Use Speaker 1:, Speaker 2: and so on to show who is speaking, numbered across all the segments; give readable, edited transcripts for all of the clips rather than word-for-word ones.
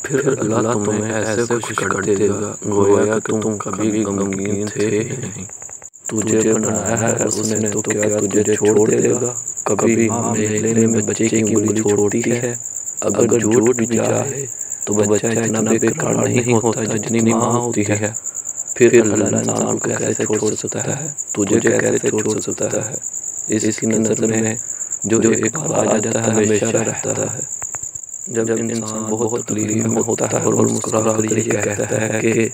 Speaker 1: پھر اللہ تمہیں ایسے خوش کر دے گا گویا کہ تم کبھی غمگین تھے ہی نہیں۔ تجھے بنایا ہے اس نے تو کیا تجھے چھوڑ دے گا؟ کبھی ماں میلے میں بچے کی انگلی چھوڑتی ہے، اگر جھوٹ بھی چاہے تو بچہ اتنا بیکار نہیں ہوتا جتنی ماں ہوتی ہے۔ پھر اللہ انسان کو کیسے چھوڑ سکتا ہے، تجھے کیسے چھوڑ سکتا ہے؟ اس کی نظر میں جو ایک بار آ جاتا ہے ہمیشہ رہتا ہے۔ جب انسان بہت تکلیف میں ہوتا ہے اور مسکرا کر یہ کہتا ہے کہ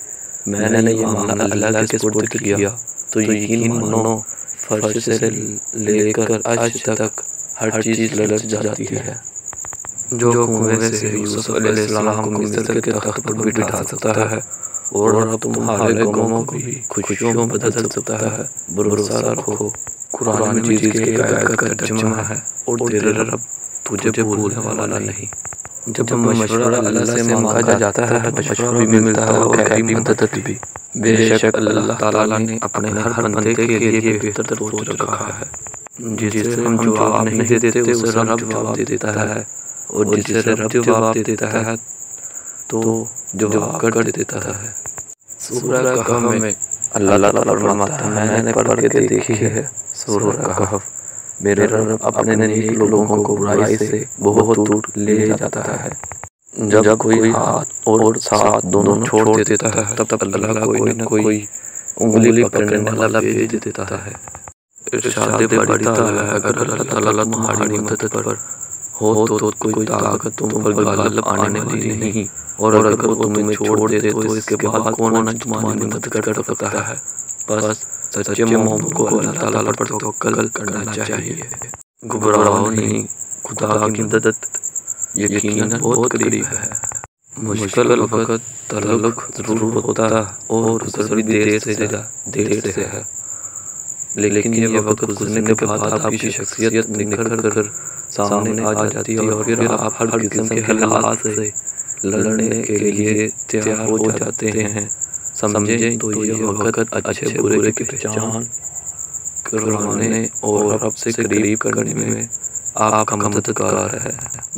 Speaker 1: میں نے یہ معاملہ اللہ کے سپرد کیا، تو یقین مانو فرش سے لے کر عرش تک ہر چیز لرز جاتی ہے۔ جو کنویں سے یوسف علیہ السلام کو مصر کے تخت پر بٹھا سکتا ہے اور اب تمہارے غموں کو بھی خوشیوں میں بدل سکتا ہے، بھروسہ رکھو۔ قرآن مجید کے ایک آیت کا ترجمہ ہے اور تیرا رب تجھے بھولنے والا نہیں۔ جب مشورہ اللہ سے مانگا جاتا ہے تو مشورہ بھی ملتا ہے اور گہری مدد بھی۔ بے شک اللہ تعالیٰ نے اپنے ہر بندے کے لیے بہتر سوچ رکھا ہے۔ جسے ہم جواب نہیں دیتے اسے رب جواب دے دیتا ہے، اور جسے رب جواب دے دیتا ہے تو جواب کر دیتا ہے۔ سورہ کہف میں اللہ تعالیٰ فرماتا ہے، میں نے پڑھ کے دیکھی ہے سورہ کہف، میرا رب اپنے نیک لوگوں کو برائی سے بہت دور لے جاتا ہے۔ جب کوئی ہاتھ اور ساتھ دونوں چھوڑ دیتا ہے تب اللہ کوئی نہ کوئی انگلی پکڑنے والا بھیج دیتا ہے۔ ارشاد باری تعالیٰ ہے، اگر اللہ تعالیٰ تمہاری مدد پر ہو تو کوئی طاقت تم پر غالب آنے والی نہیں، اور اگر وہ تمہیں چھوڑ دے تو اس کے بعد کون ہے جو تمہاری مدد کر سکتا ہے؟ بس سچے مومن کو اللہ تعالیٰ پر توکل کرنا چاہیے، گھبراؤ نہیں، خدا کی مدد یقیناً بہت قریب ہے۔ مشکل وقت تلخ ضرور ہوتا اور گزر بھی دیر سے ہے، لیکن یہ وقت گزرنے کے بعد آپ کی شخصیت نکھر کر سامنے آ جاتی ہے اور پھر آپ ہر قسم کے حالات سے لڑنے کے لیے تیار ہو جاتے ہیں۔ سمجھیں تو یہ وقت اچھے برے کی پہچان کروانے اور رب سے قریب کرنے میں آپ کا مددگار ہے۔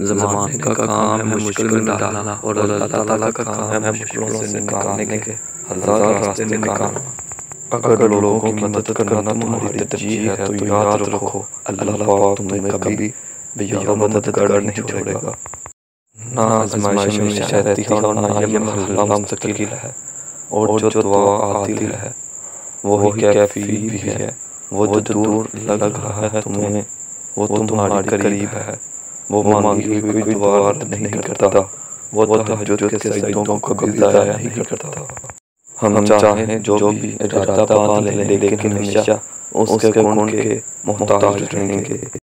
Speaker 1: زمانے کا کام ہے مشکل میں ڈالنا اور اللہ تعالیٰ کا کام ہے مشکلوں سے نکالنے کے ہزار راستے نکالنا۔ اگر لوگوں کی مدد کرنا تمہاری ترجیح ہے تو یاد رکھو اللہ پاک تمہیں کبھی بھی یاد مددگار نہیں چھوڑے گا۔ نہ آزمائش ہمیشہ رہتی ہے اور نہ یہ مرحلہ مستقل ہے، اور جو دعا عادل ہے وہی کیفی بھی ہے۔ وہ جو دور لگ رہا ہے تمہیں وہ تمہاری قریب ہے، وہ مانگی ہوئی کوئی دعا رد نہیں کرتا، وہ تہجد کے سجدوں کو کبھی ضائع نہیں کرتا۔ ہم چاہیں جو بھی ارادہ باندھ لیں لیکن ہمیشہ اس کے گن کے محتاج رہیں گے۔